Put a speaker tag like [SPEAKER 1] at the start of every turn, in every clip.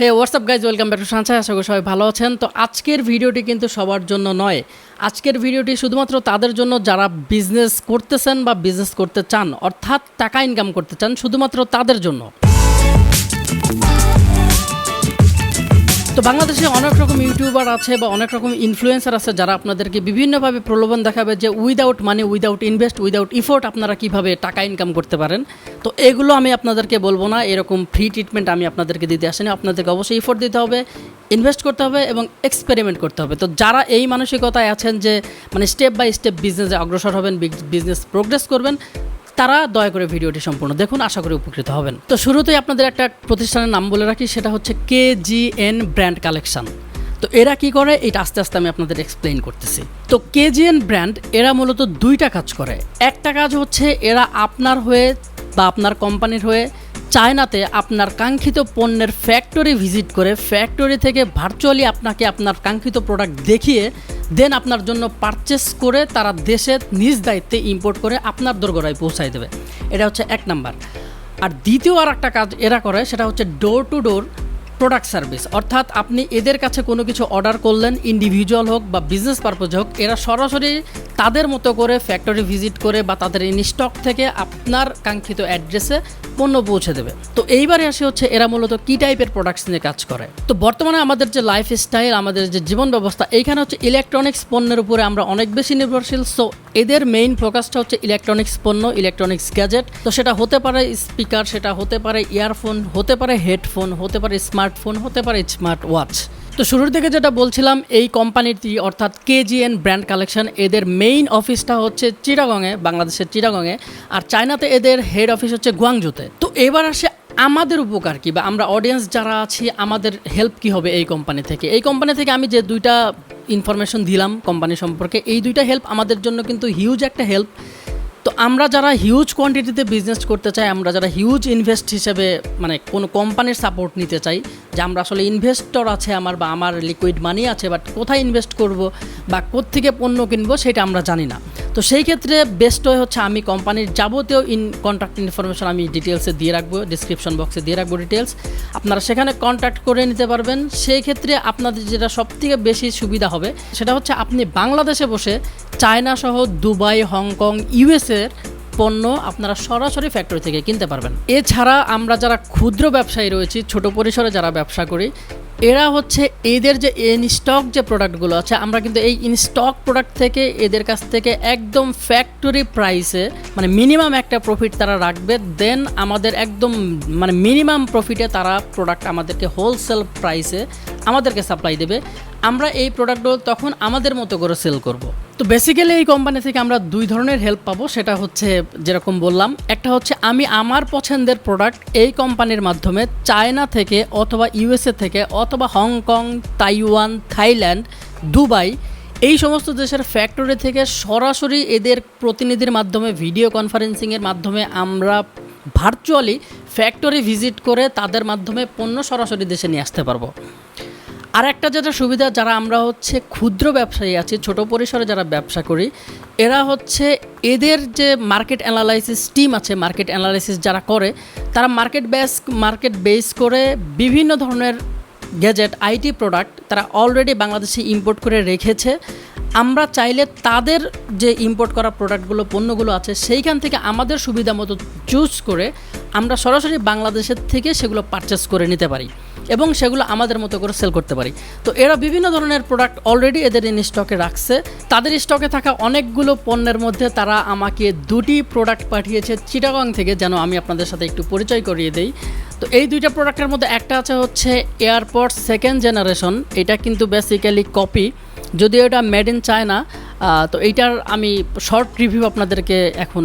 [SPEAKER 1] Hey WhatsApp guys, welcome back to Sunshine. আশা করি সবাই ভালো আছেন। তো আজকের ভিডিওটি কিন্তু সবার জন্য নয়। আজকের ভিডিওটি শুধুমাত্র তাদের জন্য যারা বিজনেস করতেছেন বা বিজনেস করতে চান, অর্থাৎ টাকা ইনকাম করতে চান, শুধুমাত্র তাদের জন্য। তো বাংলাদেশে অনেক রকম ইউটিউবার আছে বা অনেক রকম ইনফ্লুয়েন্সার আছে যারা আপনাদেরকে বিভিন্নভাবে প্রলোভন দেখাবে যে উইদাউট মানি, উইদাউট ইনভেস্ট, উইদাউট ইফোর্ট আপনারা কীভাবে টাকা ইনকাম করতে পারেন। তো এগুলো আমি আপনাদেরকে বলবো না, এরকম ফ্রি ট্রিটমেন্ট আমি আপনাদেরকে দিতে আসিনি। আপনাদেরকে অবশ্যই ইফোর্ট দিতে হবে, ইনভেস্ট করতে হবে এবং এক্সপেরিমেন্ট করতে হবে। তো যারা এই মানসিকতায় আছেন যে মানে স্টেপ বাই স্টেপ বিজনেসে অগ্রসর হবেন, বিজনেস প্রোগ্রেস করবেন, তারা দয়া করে ভিডিওটি সম্পূর্ণ দেখুন, আশা করি উপকৃত হবেন। তো শুরুতেই আপনাদের একটা প্রতিষ্ঠানের নাম বলে রাখি, সেটা হচ্ছে KGN ব্র্যান্ড কালেকশন। তো এরা কি করে এটা আস্তে আস্তে আমি আপনাদের এক্সপ্লেইন করতেছি। তো KGN ব্র্যান্ড এরা মূলত দুইটা কাজ করে। একটা কাজ হচ্ছে এরা আপনার হয়ে বা আপনার কোম্পানির হয়ে চায়নাতে আপনার কাঙ্ক্ষিত পণ্যের ফ্যাক্টরি ভিজিট করে, ফ্যাক্টরি থেকে ভার্চুয়ালি আপনাকে আপনার কাঙ্ক্ষিত প্রোডাক্ট দেখিয়ে দেন আপনার জন্য পারচেস করে তারা দেশে নিজ দায়িত্বে ইম্পোর্ট করে আপনার দোরগোড়ায় পৌঁছায় দেবে। এটা হচ্ছে এক নাম্বার। আর দ্বিতীয় আর একটা কাজ এরা করে, সেটা হচ্ছে door to door product service. অর্থাৎ আপনি এদের কাছে কোনো কিছু অর্ডার করলেন, ইন্ডিভিজুয়াল হোক বা বিজনেস পারপোজ হোক, এরা সরাসরি তাদের মতো করে ফ্যাক্টরি ভিজিট করে বা তাদের ইনস্টক থেকে আপনার কাঙ্ক্ষিত অ্যাড্রেসে পণ্য পৌঁছে দেবে। তো এইবারে আসে হচ্ছে এরা মূলত কী টাইপের প্রোডাক্টস নিয়ে কাজ করে। তো বর্তমানে আমাদের যে লাইফস্টাইল, আমাদের যে জীবন ব্যবস্থা, এইখানে হচ্ছে ইলেকট্রনিক্স পণ্যের উপরে আমরা অনেক বেশি নির্ভরশীল। সো এদের মেইন ফোকাসটা হচ্ছে ইলেকট্রনিক্স পণ্য, ইলেকট্রনিক্স গ্যাজেট। তো সেটা হতে পারে স্পিকার, সেটা হতে পারে ইয়ারফোন, হতে পারে হেডফোন, হতে পারে স্মার্টফোন, হতে পারে স্মার্ট ওয়াচ। তো শুরুর দিকে যেটা বলছিলাম, এই কোম্পানিটি অর্থাৎ KGN ব্র্যান্ড কালেকশন, এদের মেইন অফিসটা হচ্ছে চিটাগংয়ে, বাংলাদেশের চিটাগংয়ে। আর চায়নাতে এদের হেড অফিস হচ্ছে গুয়াংজুতে। তো এবার আসে আমাদের উপকার কী বা আমরা অডিয়েন্স যারা আছি আমাদের হেল্প কী হবে এই কোম্পানি থেকে। এই কোম্পানি থেকে আমি যে দুইটা ইনফরমেশন দিলাম কোম্পানি সম্পর্কে, এই দুইটা হেল্প আমাদের জন্য কিন্তু হিউজ একটা হেল্প। তো আমরা যারা হিউজ কোয়ান্টিটিতে বিজনেস করতে চাই, আমরা যারা হিউজ ইনভেস্ট হিসেবে মানে কোনো কোম্পানির সাপোর্ট নিতে চাই, যে আমরা আসলে ইনভেস্টর আছে আমার বা আমার লিকুইড মানি আছে, বাট কোথায় ইনভেস্ট করব বা কোত্থেকে পণ্য কিনবো সেটা আমরা জানি না। তো সেই ক্ষেত্রে বেস্ট ওয়ে হচ্ছে আমি কোম্পানির যাবতীয় কন্ট্যাক্ট ইনফরমেশন আমি ডিটেলসে দিয়ে রাখবো, ডিসক্রিপশন বক্সে দিয়ে রাখবো ডিটেলস। আপনারা সেখানে কন্ট্যাক্ট করে নিতে পারবেন। সেই ক্ষেত্রে আপনাদের যেটা সবথেকে বেশি সুবিধা হবে সেটা হচ্ছে আপনি বাংলাদেশে বসে চায়না সহ দুবাই, হংকং, ইউএসএর পণ্য আপনারা সরাসরি ফ্যাক্টরি থেকে কিনতে পারবেন। এছাড়া আমরা যারা ক্ষুদ্র ব্যবসায়ী রয়েছি, ছোট পরিসরে যারা ব্যবসা করি, এরা হচ্ছে এদের যে ইনস্টক যে প্রোডাক্টগুলো আছে, আমরা কিন্তু এই ইনস্টক প্রোডাক্ট থেকে এদের কাছ থেকে একদম ফ্যাক্টরি প্রাইসে মানে মিনিমাম একটা প্রফিট তারা রাখবে। দেন আমাদের একদম মানে মিনিমাম প্রফিটে তারা প্রোডাক্ট আমাদেরকে হোলসেল প্রাইসে আমাদেরকে সাপ্লাই দেবে। আমরা এই প্রোডাক্টগুলো তখন আমাদের মতো করে সেল করব। তো বেসিক্যালি এই কোম্পানি থেকে আমরা দুই ধরনের হেল্প পাবো। সেটা হচ্ছে যেরকম বললাম, একটা হচ্ছে আমি আমার পছন্দের প্রোডাক্ট এই কোম্পানির মাধ্যমে চায়না থেকে অথবা ইউএসএ থেকে অথবা হংকং, তাইওয়ান, থাইল্যান্ড, দুবাই, এই সমস্ত দেশের ফ্যাক্টরি থেকে সরাসরি এদের প্রতিনিধির মাধ্যমে ভিডিও কনফারেন্সিংয়ের মাধ্যমে আমরা ভার্চুয়ালি ফ্যাক্টরি ভিজিট করে তাদের মাধ্যমে পণ্য সরাসরি দেশে নিয়ে আসতে পারবো। আর একটা যেটা সুবিধা, যারা আমরা হচ্ছে ক্ষুদ্র ব্যবসায়ী আছি, ছোট পরিসরে যারা ব্যবসা করি, এরা হচ্ছে এদের যে মার্কেট অ্যানালাইসিস টিম আছে, মার্কেট অ্যানালাইসিস যারা করে, তারা মার্কেট বেস করে বিভিন্ন ধরনের গ্যাজেট, আইটি প্রোডাক্ট তারা অলরেডি বাংলাদেশে ইম্পোর্ট করে রেখেছে। আমরা চাইলে তাদের যে ইম্পোর্ট করা প্রোডাক্টগুলো, পণ্যগুলো আছে, সেইখান থেকে আমাদের সুবিধা মতো চুজ করে আমরা সরাসরি বাংলাদেশের থেকে সেগুলো পারচেস করে নিতে পারি এবং সেগুলো আমাদের মতো করে সেল করতে পারি। তো এরা বিভিন্ন ধরনের প্রোডাক্ট অলরেডি এদের স্টকে রাখছে। তাদের স্টকে থাকা অনেকগুলো পণ্যের মধ্যে তারা আমাকে দুটি প্রোডাক্ট পাঠিয়েছে চিটাগং থেকে, যেন আমি আপনাদের সাথে একটু পরিচয় করিয়ে দেই। তো এই দুইটা প্রোডাক্টের মধ্যে একটা আছে হচ্ছে এয়ারপডস সেকেন্ড জেনারেশন। এটা কিন্তু বেসিক্যালি কপি, যদিও এটা মেড ইন চায়না। তো এইটার আমি শর্ট রিভিউ আপনাদেরকে এখন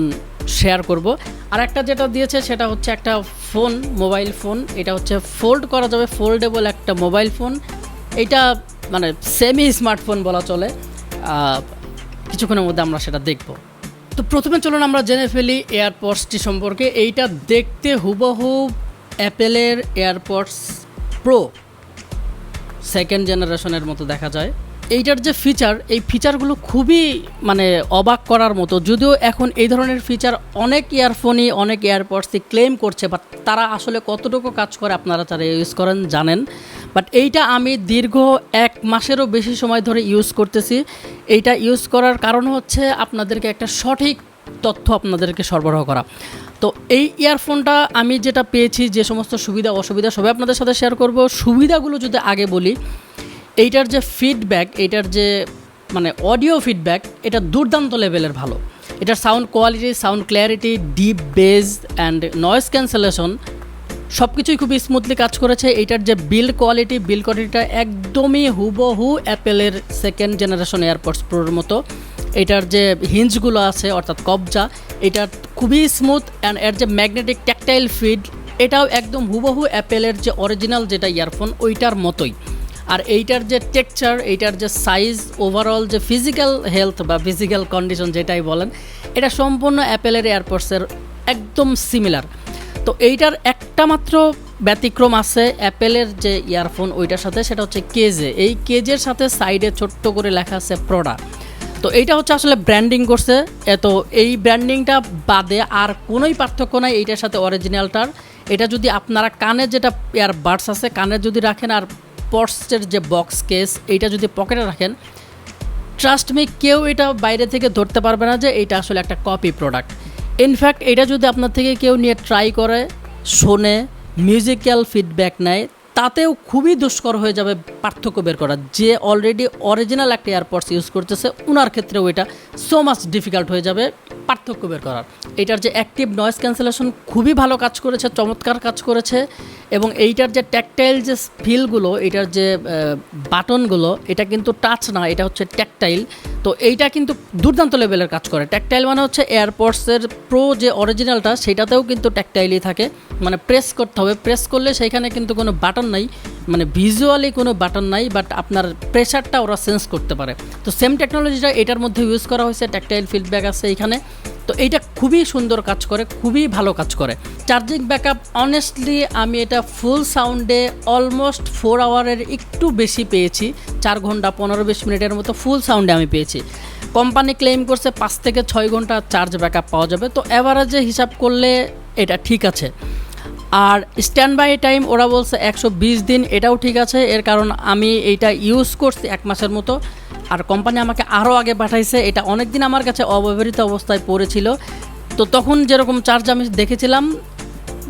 [SPEAKER 1] শেয়ার করব। আর একটা যেটা দিয়েছে সেটা হচ্ছে একটা ফোন, মোবাইল ফোন। এটা হচ্ছে ফোল্ড করা যাবে, ফোল্ডেবল একটা মোবাইল ফোন। এইটা মানে সেমি স্মার্টফোন বলা চলে। কিছুক্ষণের মধ্যে আমরা সেটা দেখব। তো প্রথমে চলুন আমরা জেনে ফেলি এয়ারপডসটি সম্পর্কে। এইটা দেখতে হুবহু অ্যাপেলের এয়ারপডস প্রো সেকেন্ড জেনারেশনের মতো দেখা যায়। এইটার যে ফিচার, এই ফিচারগুলো খুবই মানে অবাক করার মতো। যদিও এখন এই ধরনের ফিচার অনেক ইয়ারফোনই অনেক এয়ারপডসই ক্লেম করছে, বাট তারা আসলে কতটুকু কাজ করে আপনারা যারা ইউজ করেন জানেন। বাট এইটা আমি দীর্ঘ 1 মাসেরও বেশি সময় ধরে ইউজ করতেছি। এইটা ইউজ করার কারণ হচ্ছে আপনাদেরকে একটা সঠিক তথ্য আপনাদেরকে সরবরাহ করা। তো এই ইয়ারফোনটা আমি যেটা পেয়েছি, যে সমস্ত সুবিধা অসুবিধা সবই আপনাদের সাথে শেয়ার করব। সুবিধাগুলো যদি আগে বলি, এইটার যে ফিডব্যাক, এইটার যে মানে অডিও ফিডব্যাক, এটা দুর্দান্ত লেভেলের ভালো। এটার sound quality, sound clarity, deep base and noise cancellation সব কিছুই খুবই স্মুথলি কাজ করেছে। এইটার যে বিল্ড কোয়ালিটিটা একদমই হুবহু অ্যাপেলের 2nd জেনারেশন এয়ারপডস প্রোর মতো। এটার যে হিঞ্জগুলো আছে অর্থাৎ কবজা, এটা খুবই স্মুথ অ্যান্ড এর যে ম্যাগনেটিক ট্যাকটাইল ফিড, এটাও একদম হুবহু অ্যাপেলের যে অরিজিনাল যেটা ইয়ারফোন ওইটার মতোই। আর এইটার যে টেক্সচার, এইটার যে সাইজ, ওভারঅল যে ফিজিক্যাল হেলথ বা ফিজিক্যাল কন্ডিশন যেটাই বলেন, এটা সম্পূর্ণ অ্যাপেলের এয়ারপডসের একদম সিমিলার। তো এইটার একটা মাত্র ব্যতিক্রম আছে অ্যাপেলের যে ইয়ারফোন ওইটার সাথে, সেটা হচ্ছে কেজে। এই কেজের সাথে সাইডে ছোট্ট করে লেখা আছে প্রোডা। তো এইটা হচ্ছে আসলে ব্র্যান্ডিং করছে। তো এই ব্র্যান্ডিংটা বাদে আর কোনোই পার্থক্য নাই এইটার সাথে অরিজিনালটার। এটা যদি আপনারা কানে যেটা ইয়ারবাডস আছে কানে যদি রাখেন, আর পডসের যে বক্স কেস এইটা যদি পকেটে রাখেন, ট্রাস্ট মি কেউ এটা বাইরে থেকে ধরতে পারবে না যে এটা আসলে একটা কপি প্রোডাক্ট। ইনফ্যাক্ট এটা যদি আপনার থেকে কেউ নিয়ে ট্রাই করে, শোনে, মিউজিক্যাল ফিডব্যাক নেয়, তাতেও খুবই দুষ্কর হয়ে যাবে পার্থক্য বের করা। যে অলরেডি অরিজিনাল একটা এয়ারপডস ইউজ করতেছে ওনার ক্ষেত্রেও এটা সো মাচ ডিফিকাল্ট হয়ে যাবে পার্থক্য বের করার। এটার যে অ্যাক্টিভ নয়েজ ক্যান্সেলেশন খুবই ভালো কাজ করেছে, চমৎকার কাজ করেছে। এবং এইটার যে ট্যাকটাইল যে ফিলগুলো, এটার যে বাটনগুলো, এটা কিন্তু টাচ না, এটা হচ্ছে ট্যাকটাইল। তো এইটা কিন্তু দুর্দান্ত লেভেলের কাজ করে। ট্যাকটাইল মানে হচ্ছে এয়ারপডসের প্রো যে অরিজিনালটা সেটাতেও কিন্তু ট্যাকটাইলই থাকে, মানে প্রেস করতে হবে। প্রেস করলে সেইখানে কিন্তু কোনো বাটন নাই, মানে ভিজুয়ালি কোনো বাটন নাই, বাট আপনার প্রেশারটা ওরা সেন্স করতে পারে। তো সেম টেকনোলজিটা এটার মধ্যে ইউজ করা হয়েছে, ট্যাকটাইল ফিডব্যাক আছে এইখানে। তো এইটা খুবই সুন্দর কাজ করে, খুবই ভালো কাজ করে। চার্জিং ব্যাকআপ অনেস্টলি আমি এটা ফুল সাউন্ডে অলমোস্ট 4 আওয়ারের একটু বেশি পেয়েছি। 4 ঘন্টা 15-20 মিনিটের মতো ফুল সাউন্ডে আমি পেয়েছি। কোম্পানি ক্লেম করছে 5 থেকে 6 ঘন্টা চার্জ ব্যাকআপ পাওয়া যাবে। তো অ্যাভারেজে হিসাব করলে এটা ঠিক আছে। আর স্ট্যান্ড বাই টাইম ওরা বলছে 120 দিন, এটাও ঠিক আছে। এর কারণ আমি এইটা ইউজ করছি 1 মাসের মতো, আর কোম্পানি আমাকে আরও আগে পাঠাইছে। এটা অনেক দিন আমার কাছে অব্যবহৃত অবস্থায় পড়েছিল, তো তখন যেরকম চার্জ আমি দেখেছিলাম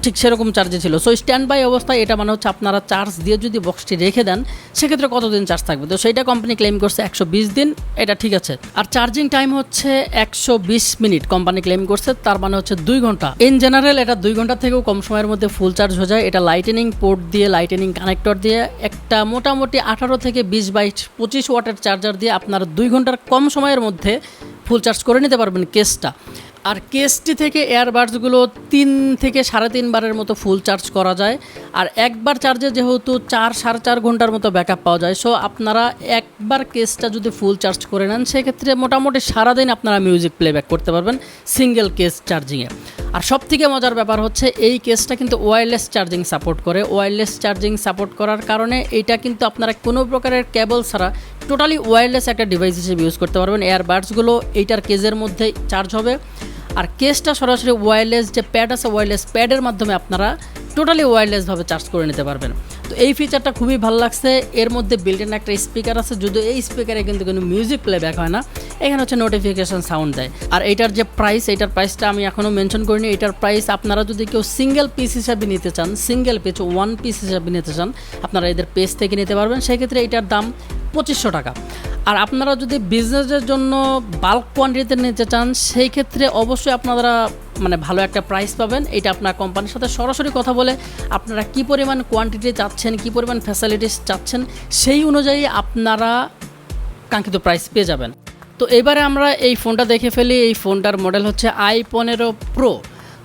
[SPEAKER 1] ঠিক সেরকম চার্জে ছিল। সো স্ট্যান্ড বাই অবস্থায় এটা মানে হচ্ছে আপনারা চার্জ দিয়ে যদি বক্সটি রেখে দেন সেক্ষেত্রে কতদিন চার্জ থাকবে, তো সেইটা কোম্পানি ক্লেম করছে 120 দিন, এটা ঠিক আছে। আর চার্জিং টাইম হচ্ছে 120 মিনিট কোম্পানি ক্লেম করছে, তার মানে হচ্ছে 2 ঘন্টা। ইন জেনারেল এটা 2 ঘন্টা থেকেও কম সময়ের মধ্যে ফুল চার্জ হয়ে যায়। এটা লাইটেনিং পোর্ট দিয়ে, লাইটেনিং কানেক্টর দিয়ে, একটা মোটামুটি 18 থেকে 20-25 ওয়াটের চার্জার দিয়ে আপনারা 2 ঘন্টার কম সময়ের মধ্যে ফুল চার্জ করে নিতে পারবেন কেসটা। আর কেসটি থেকে এয়ারবাডসগুলো 3 থেকে 3.5 বারের মতো ফুল চার্জ করা যায়। আর একবার চার্জে যেহেতু 4-4.5 ঘন্টার মতো ব্যাকআপ পাওয়া যায়, সো আপনারা একবার কেসটা যদি ফুল চার্জ করে নেন সেক্ষেত্রে মোটামুটি সারাদিন আপনারা মিউজিক প্লেব্যাক করতে পারবেন সিঙ্গেল কেস চার্জিংয়ে। আর সবথেকে মজার ব্যাপার হচ্ছে এই কেসটা কিন্তু ওয়্যারলেস চার্জিং সাপোর্ট করে। ওয়্যারলেস চার্জিং সাপোর্ট করার কারণে এইটা কিন্তু আপনারা কোনো প্রকারের কেবল ছাড়া টোটালি ওয়্যারলেস একটা ডিভাইস হিসেবে ইউজ করতে পারবেন। এয়ারবাডসগুলো এইটার কেজের মধ্যেই চার্জ হবে, আর কেসটা সরাসরি ওয়্যারলেস যে প্যাড আছে ওয়্যারলেস প্যাডের মাধ্যমে আপনারা টোটালি ওয়্যারলেসভাবে চার্জ করে নিতে পারবেন। তো এই ফিচারটা খুবই ভালো লাগছে। এর মধ্যে বিল্ট ইন একটা স্পিকার আছে, যদিও এই স্পিকারে কিন্তু কোনো মিউজিক প্লেব্যাক হয় না, এখানে হচ্ছে নোটিফিকেশন সাউন্ড দেয়। আর এইটার যে প্রাইস, এইটার প্রাইসটা আমি এখনও মেনশন করিনি। এইটার প্রাইস আপনারা যদি কেউ সিঙ্গেল পিস হিসাবে নিতে চান, সিঙ্গেল পিস 1 পিস হিসাবে নিতে চান, আপনারা এদের পেজ থেকে নিতে পারবেন। সেক্ষেত্রে এইটার দাম 2500 টাকা। আর আপনারা যদি বিজনেসের জন্য বাল্ক কোয়ান্টিটিতে নিতে চান সেই ক্ষেত্রে অবশ্যই আপনারা মানে ভালো একটা প্রাইস পাবেন। এটা আপনার কোম্পানির সাথে সরাসরি কথা বলে আপনারা কী পরিমাণ কোয়ান্টিটি চাচ্ছেন, কী পরিমাণ ফ্যাসিলিটিস চাচ্ছেন, সেই অনুযায়ী আপনারা কাঙ্ক্ষিত প্রাইস পেয়ে যাবেন। তো এবারে আমরা এই ফোনটা দেখে ফেলি। এই ফোনটার মডেল হচ্ছে i15 Pro।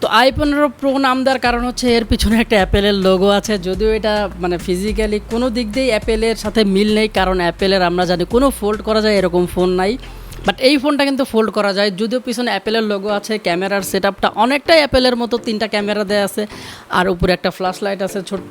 [SPEAKER 1] তো i15 Pro নাম দেওয়ার কারণ হচ্ছে এর পিছনে একটা অ্যাপেলের লোগো আছে, যদিও এটা মানে ফিজিক্যালি কোনো দিক দিয়েই অ্যাপেলের সাথে মিল নেই, কারণ অ্যাপেলের আমরা জানি কোনো ফোল্ড করা যায় এরকম ফোন নাই। বাট এই ফোনটা কিন্তু ফোল্ড করা যায়, যদিও পিছনে অ্যাপেলের লোগো আছে, ক্যামেরার সেটআপটা অনেকটাই অ্যাপেলের মতো, 3টা ক্যামেরা দেওয়া আছে আর উপরে একটা ফ্ল্যাশ লাইট আছে ছোট্ট।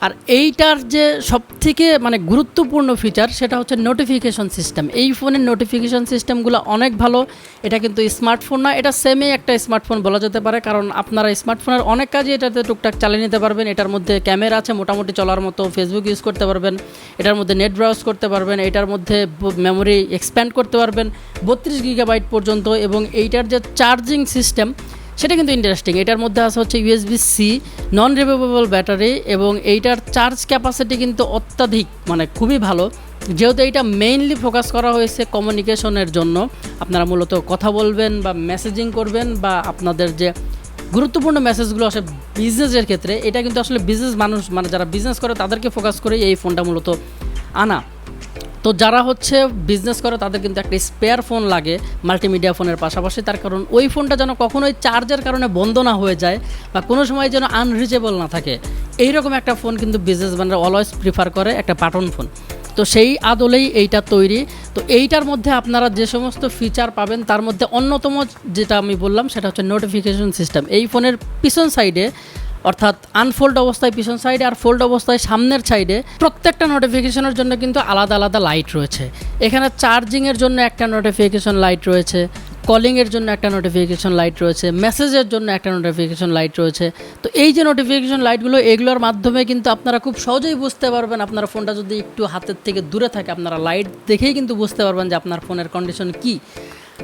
[SPEAKER 1] আর এইটার যে সবথেকে মানে গুরুত্বপূর্ণ ফিচার সেটা হচ্ছে নোটিফিকেশন সিস্টেম। এই ফোনের নোটিফিকেশন সিস্টেমগুলো অনেক ভালো। এটা কিন্তু স্মার্টফোন না, এটা সেমই একটা স্মার্টফোন বলা যেতে পারে, কারণ আপনারা স্মার্টফোনের অনেক কাজই এটাতে টুকটাক চালিয়ে নিতে পারবেন। এটার মধ্যে ক্যামেরা আছে মোটামুটি চলার মতো, ফেসবুক ইউজ করতে পারবেন, এটার মধ্যে নেট ব্রাউজ করতে পারবেন, এটার মধ্যে মেমোরি এক্সপ্যান্ড করতে পারবেন 32 GB পর্যন্ত। এবং এইটার যে চার্জিং সিস্টেম সেটা কিন্তু ইন্টারেস্টিং। এটার মধ্যে আছে হচ্ছে USB-C নন রিমুভেবল ব্যাটারি, এবং এইটার চার্জ ক্যাপাসিটি কিন্তু অত্যাধিক মানে খুবই ভালো, যেহেতু এইটা মেইনলি ফোকাস করা হয়েছে কমিউনিকেশনের জন্য। আপনারা মূলত কথা বলবেন বা মেসেজিং করবেন, বা আপনাদের যে গুরুত্বপূর্ণ মেসেজগুলো আসে বিজনেসের ক্ষেত্রে, এটা কিন্তু আসলে বিজনেস মানুষ মানে যারা বিজনেস করে তাদেরকে ফোকাস করে এই ফোনটা মূলত আনা। তো যারা হচ্ছে বিজনেস করে তাদের কিন্তু একটা স্পেয়ার ফোন লাগে মাল্টিমিডিয়া ফোনের পাশাপাশি, তার কারণ ওই ফোনটা যেন কখনোই চার্জের কারণে বন্ধ না হয়ে যায় বা কোনো সময় যেন আনরিচেবল না থাকে। এইরকম একটা ফোন কিন্তু বিজনেসম্যানরা অলওয়েজ প্রিফার করে, একটা বাটন ফোন। তো সেই আদলেই এইটা তৈরি। তো এইটার মধ্যে আপনারা যে সমস্ত ফিচার পাবেন তার মধ্যে অন্যতম যেটা আমি বললাম সেটা হচ্ছে নোটিফিকেশন সিস্টেম। এই ফোনের পিছন সাইডে, অর্থাৎ আনফোল্ড অবস্থায় পিছন সাইডে আর ফোল্ড অবস্থায় সামনের সাইডে প্রত্যেকটা নোটিফিকেশনের জন্য কিন্তু আলাদা আলাদা লাইট রয়েছে। এখানে চার্জিংয়ের জন্য একটা নোটিফিকেশন লাইট রয়েছে, কলিংয়ের জন্য একটা নোটিফিকেশন লাইট রয়েছে, মেসেজের জন্য একটা নোটিফিকেশন লাইট রয়েছে। তো এই যে নোটিফিকেশন লাইটগুলো, এগুলোর মাধ্যমে কিন্তু আপনারা খুব সহজেই বুঝতে পারবেন, আপনার ফোনটা যদি একটু হাতের থেকে দূরে থাকে আপনারা লাইট দেখেই কিন্তু বুঝতে পারবেন যে আপনার ফোনের কন্ডিশন কী।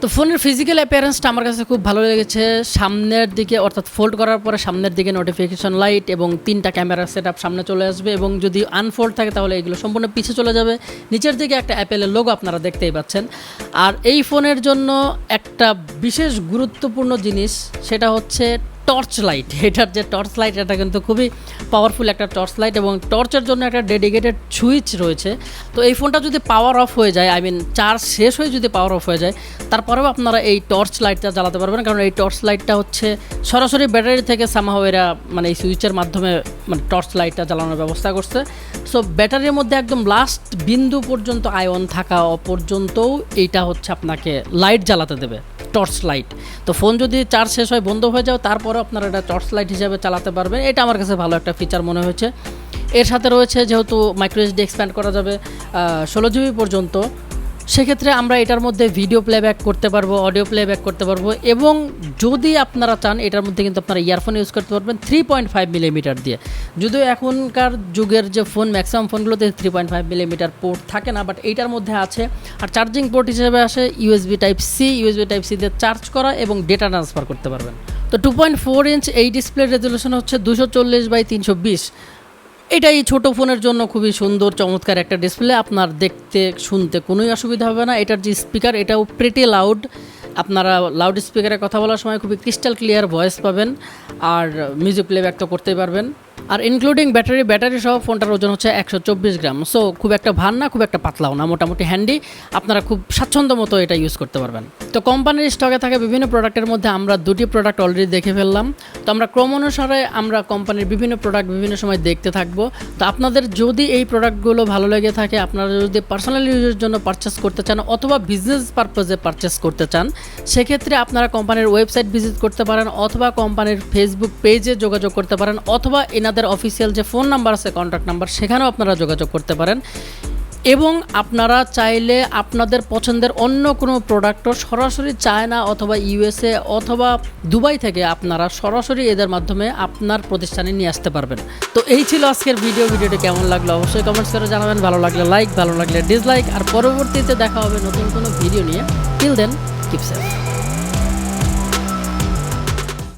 [SPEAKER 1] তো ফোনের ফিজিক্যাল অ্যাপিয়ারেন্সটা আমার কাছে খুব ভালো লেগেছে। সামনের দিকে অর্থাৎ ফোল্ড করার পরে সামনের দিকে নোটিফিকেশন লাইট এবং 3টা ক্যামেরা সেটআপ সামনে চলে আসবে, এবং যদি আনফোল্ড থাকে তাহলে এগুলো সম্পূর্ণ পিছে চলে যাবে। নিচের দিকে একটা অ্যাপেলের লোগো আপনারা দেখতেই পাচ্ছেন। আর এই ফোনের জন্য একটা বিশেষ গুরুত্বপূর্ণ জিনিস সেটা হচ্ছে টর্চ লাইট। এটার যে টর্চ লাইট এটা কিন্তু খুবই পাওয়ারফুল একটা টর্চ লাইট, এবং টর্চের জন্য একটা ডেডিকেটেড সুইচ রয়েছে। তো এই ফোনটা যদি পাওয়ার অফ হয়ে যায়, চার্জ শেষ হয়ে যদি পাওয়ার অফ হয়ে যায়, তারপরেও আপনারা এই টর্চ লাইটটা জ্বালাতে পারবেন, কারণ এই টর্চ লাইটটা হচ্ছে সরাসরি ব্যাটারি থেকে সামহাও এরা মানে এই সুইচের মাধ্যমে মানে টর্চ লাইটটা জ্বালানোর ব্যবস্থা করছে। সো ব্যাটারির মধ্যে একদম লাস্ট বিন্দু পর্যন্ত আয়ন থাকা পর্যন্তও এইটা হচ্ছে আপনাকে লাইট জ্বালাতে দেবে, টর্চ লাইট। তো ফোন যদি চার্জ শেষ হয় বন্ধ হয়ে যাও তারপরেও আপনারা এটা টর্চ লাইট হিসেবে চালাতে পারবেন। এটা আমার কাছে ভালো একটা ফিচার মনে হয়েছে। এর সাথে রয়েছে যেহেতু মাইক্রো এসডি এক্সপ্যান্ড করা যাবে 16 GB পর্যন্ত, সেক্ষেত্রে আমরা এটার মধ্যে ভিডিও প্লেব্যাক করতে পারবো, অডিও প্লেব্যাক করতে পারবো, এবং যদি আপনারা চান এটার মধ্যে কিন্তু আপনারা ইয়ারফোন ইউজ করতে পারবেন 3.5 মিলিমিটার দিয়ে। যদিও এখনকার যুগের যে ফোন ম্যাক্সিমাম ফোনগুলোতে 3.5 মিলিমিটার পোর্ট থাকে না, বাট এইটার মধ্যে আছে। আর চার্জিং পোর্ট হিসেবে আসে ইউএসবি টাইপ সি দিয়ে চার্জ করা এবং ডেটা ট্রান্সফার করতে পারবেন। তো 2.4 ইঞ্চ এই ডিসপ্লে রেজলিউশন হচ্ছে 240x320। এটাই ছোট ফোনের জন্য খুবই সুন্দর চমৎকার একটা ডিসপ্লে। আপনার দেখতে শুনতে কোনোই অসুবিধা হবে না। এটার যে স্পিকার এটাও প্রিটি লাউড, আপনারা লাউড স্পিকারে কথা বলার সময় খুবই ক্রিস্টাল ক্লিয়ার ভয়েস পাবেন, আর মিউজিক প্লেব্যাক তো করতেই পারবেন। আর ইনক্লুডিং ব্যাটারি সহ ফোনটার ওজন হচ্ছে 124 গ্রাম। সো খুব একটা ভার না, খুব একটা পাতলাও না, মোটামুটি হ্যান্ডি, আপনারা খুব স্বাচ্ছন্দ্য মতো এটা ইউজ করতে পারবেন। তো কোম্পানির স্টকে থাকা বিভিন্ন প্রোডাক্টের মধ্যে আমরা 2টি প্রোডাক্ট অলরেডি দেখে ফেললাম। তো আমরা ক্রম অনুসারে আমরা কোম্পানির বিভিন্ন প্রোডাক্ট বিভিন্ন সময় দেখতে থাকবো। তো আপনাদের যদি এই প্রোডাক্টগুলো ভালো লেগে থাকে, আপনারা যদি পার্সোনাল ইউজের জন্য পারচেস করতে চান অথবা বিজনেস পারপাসে পারচেস করতে চান, সেক্ষেত্রে আপনারা কোম্পানির ওয়েবসাইট ভিজিট করতে পারেন, অথবা কোম্পানির ফেসবুক পেজে যোগাযোগ করতে পারেন, অথবা এনাদের অফিসিয়াল যে ফোন নাম্বার আছে কন্ট্যাক্ট নাম্বার সেখানেও আপনারা যোগাযোগ করতে পারেন। এবং আপনারা চাইলে আপনাদের পছন্দের অন্য কোনো প্রোডাক্টও সরাসরি চায়না অথবা ইউএসএ অথবা দুবাই থেকে আপনারা সরাসরি এদের মাধ্যমে আপনার প্রতিষ্ঠানে নিয়ে আসতে পারবেন। তো এই ছিল আজকের ভিডিওটি কেমন লাগলো অবশ্যই কমেন্টস করে জানাবেন। ভালো লাগলে লাইক, ভালো লাগলে ডিসলাইক, আর পরবর্তীতে দেখা হবে নতুন কোনো ভিডিও নিয়ে। Till then keep safe.